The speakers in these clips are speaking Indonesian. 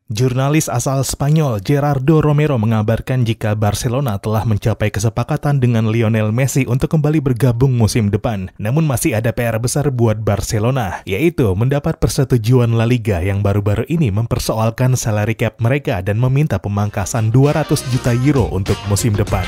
Jurnalis asal Spanyol Gerardo Romero mengabarkan jika Barcelona telah mencapai kesepakatan dengan Lionel Messi untuk kembali bergabung musim depan. Namun masih ada PR besar buat Barcelona, yaitu mendapat persetujuan La Liga yang baru-baru ini mempersoalkan salary cap mereka dan meminta pemangkasan 200 juta euro untuk musim depan.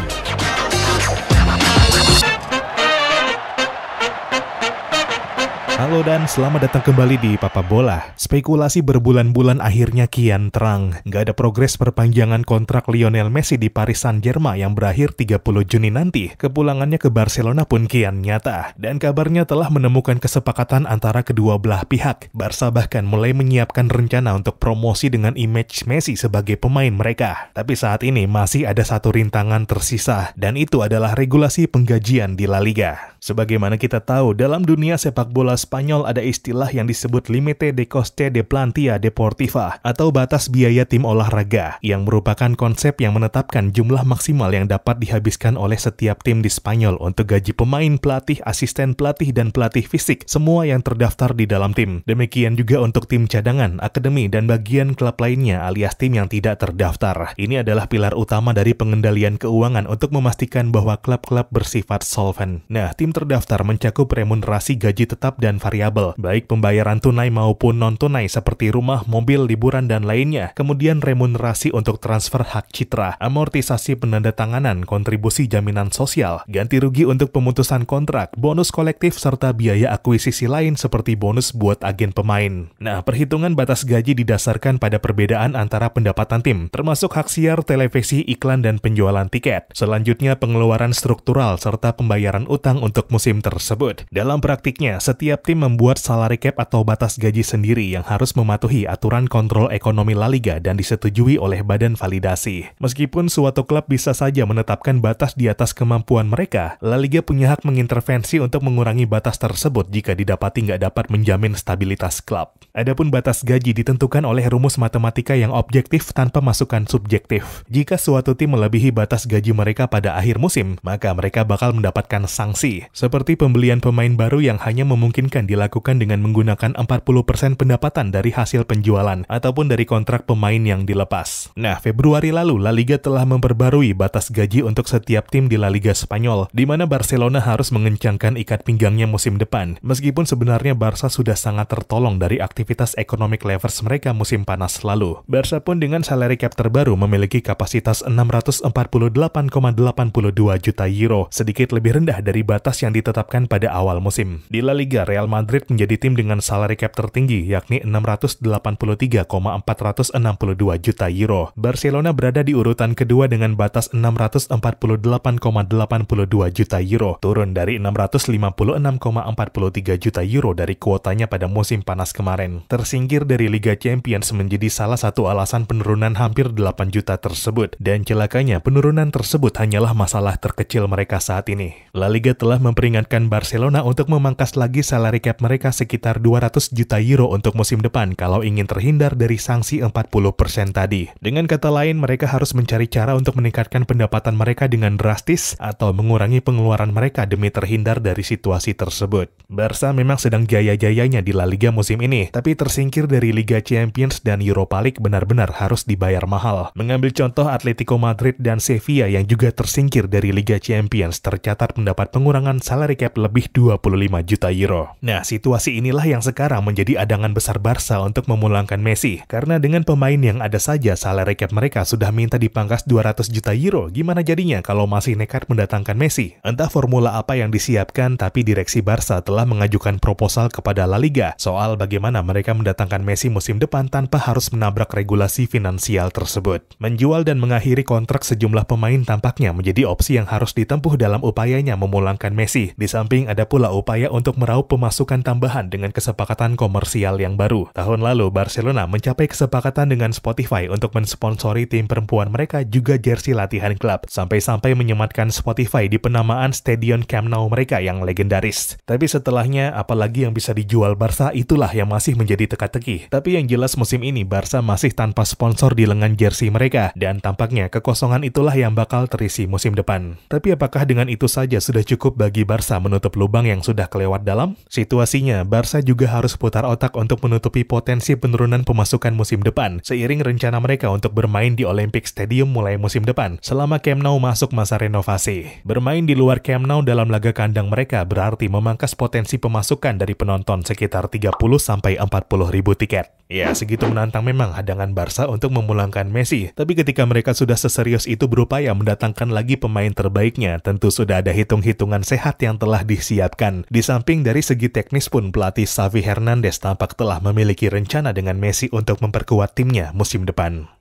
Halo dan selamat datang kembali di Papa Bola. Spekulasi berbulan-bulan akhirnya kian terang. Nggak ada progres perpanjangan kontrak Lionel Messi di Paris Saint-Germain yang berakhir 30 Juni nanti. Kepulangannya ke Barcelona pun kian nyata. Dan kabarnya telah menemukan kesepakatan antara kedua belah pihak. Barca bahkan mulai menyiapkan rencana untuk promosi dengan image Messi sebagai pemain mereka. Tapi saat ini masih ada satu rintangan tersisa. Dan itu adalah regulasi penggajian di La Liga. Sebagaimana kita tahu, dalam dunia sepak bola Spanyol ada istilah yang disebut Límite de Coste de Plantilla Deportiva atau batas biaya tim olahraga, yang merupakan konsep yang menetapkan jumlah maksimal yang dapat dihabiskan oleh setiap tim di Spanyol untuk gaji pemain, pelatih, asisten pelatih, dan pelatih fisik, semua yang terdaftar di dalam tim. Demikian juga untuk tim cadangan, akademi, dan bagian klub lainnya alias tim yang tidak terdaftar. Ini adalah pilar utama dari pengendalian keuangan untuk memastikan bahwa klub-klub bersifat solven. Nah, tim terdaftar mencakup remunerasi gaji tetap dan variabel, baik pembayaran tunai maupun non-tunai seperti rumah, mobil, liburan, dan lainnya. Kemudian remunerasi untuk transfer hak citra, amortisasi penandatanganan, kontribusi jaminan sosial, ganti rugi untuk pemutusan kontrak, bonus kolektif, serta biaya akuisisi lain seperti bonus buat agen pemain. Nah, perhitungan batas gaji didasarkan pada perbedaan antara pendapatan tim, termasuk hak siar, televisi, iklan, dan penjualan tiket. Selanjutnya pengeluaran struktural serta pembayaran utang untuk musim tersebut. Dalam praktiknya, setiap tim membuat salary cap atau batas gaji sendiri yang harus mematuhi aturan kontrol ekonomi La Liga dan disetujui oleh badan validasi. Meskipun suatu klub bisa saja menetapkan batas di atas kemampuan mereka, La Liga punya hak mengintervensi untuk mengurangi batas tersebut jika didapati nggak dapat menjamin stabilitas klub. Adapun batas gaji ditentukan oleh rumus matematika yang objektif tanpa masukan subjektif. Jika suatu tim melebihi batas gaji mereka pada akhir musim, maka mereka bakal mendapatkan sanksi, seperti pembelian pemain baru yang hanya memungkinkan dilakukan dengan menggunakan 40% pendapatan dari hasil penjualan ataupun dari kontrak pemain yang dilepas. Nah, Februari lalu La Liga telah memperbarui batas gaji untuk setiap tim di La Liga Spanyol, di mana Barcelona harus mengencangkan ikat pinggangnya musim depan. Meskipun sebenarnya Barca sudah sangat tertolong dari aktivitas economic levers mereka musim panas lalu. Barca pun dengan salary cap terbaru memiliki kapasitas 648,82 juta euro, sedikit lebih rendah dari batas yang ditetapkan pada awal musim. Di La Liga, Real Madrid menjadi tim dengan salary cap tertinggi, yakni 683,462 juta euro. Barcelona berada di urutan kedua dengan batas 648,82 juta euro, turun dari 656,43 juta euro dari kuotanya pada musim panas kemarin. Tersingkir dari Liga Champions menjadi salah satu alasan penurunan hampir 8 juta tersebut, dan celakanya penurunan tersebut hanyalah masalah terkecil mereka saat ini. La Liga telah memperingatkan Barcelona untuk memangkas lagi salary cap mereka sekitar 200 juta euro untuk musim depan kalau ingin terhindar dari sanksi 40% tadi. Dengan kata lain, mereka harus mencari cara untuk meningkatkan pendapatan mereka dengan drastis atau mengurangi pengeluaran mereka demi terhindar dari situasi tersebut. Barca memang sedang jaya-jayanya di La Liga musim ini, tapi tersingkir dari Liga Champions dan Europa League benar-benar harus dibayar mahal. Mengambil contoh Atletico Madrid dan Sevilla yang juga tersingkir dari Liga Champions tercatat mendapat pengurangan salary cap lebih 25 juta euro. Nah, situasi inilah yang sekarang menjadi adangan besar Barca untuk memulangkan Messi. Karena dengan pemain yang ada saja salary cap mereka sudah minta dipangkas 200 juta euro. Gimana jadinya kalau masih nekat mendatangkan Messi? Entah formula apa yang disiapkan, tapi direksi Barca telah mengajukan proposal kepada La Liga soal bagaimana mereka mendatangkan Messi musim depan tanpa harus menabrak regulasi finansial tersebut. Menjual dan mengakhiri kontrak sejumlah pemain tampaknya menjadi opsi yang harus ditempuh dalam upayanya memulangkan Messi. Di samping ada pula upaya untuk meraup pemasukan tambahan dengan kesepakatan komersial yang baru. Tahun lalu, Barcelona mencapai kesepakatan dengan Spotify untuk mensponsori tim perempuan mereka juga jersey latihan klub, sampai-sampai menyematkan Spotify di penamaan stadion Camp Nou mereka yang legendaris. Tapi setelahnya, apalagi yang bisa dijual Barca, itulah yang masih menjadi teka-teki. Tapi yang jelas musim ini, Barca masih tanpa sponsor di lengan jersey mereka, dan tampaknya kekosongan itulah yang bakal terisi musim depan. Tapi apakah dengan itu saja sudah cukup bagi Barca menutup lubang yang sudah kelewat dalam? Situasinya, Barca juga harus putar otak untuk menutupi potensi penurunan pemasukan musim depan, seiring rencana mereka untuk bermain di Olympic Stadium mulai musim depan, selama Camp Nou masuk masa renovasi. Bermain di luar Camp Nou dalam laga kandang mereka berarti memangkas potensi pemasukan dari penonton sekitar 30-40 ribu tiket. Ya, segitu menantang memang hadangan Barca untuk memulangkan Messi, tapi ketika mereka sudah seserius itu berupaya mendatangkan lagi pemain terbaiknya, tentu sudah ada hitung-hitungan sehat yang telah disiapkan. Di samping dari segi teknis pun, pelatih Xavi Hernandez tampak telah memiliki rencana dengan Messi untuk memperkuat timnya musim depan.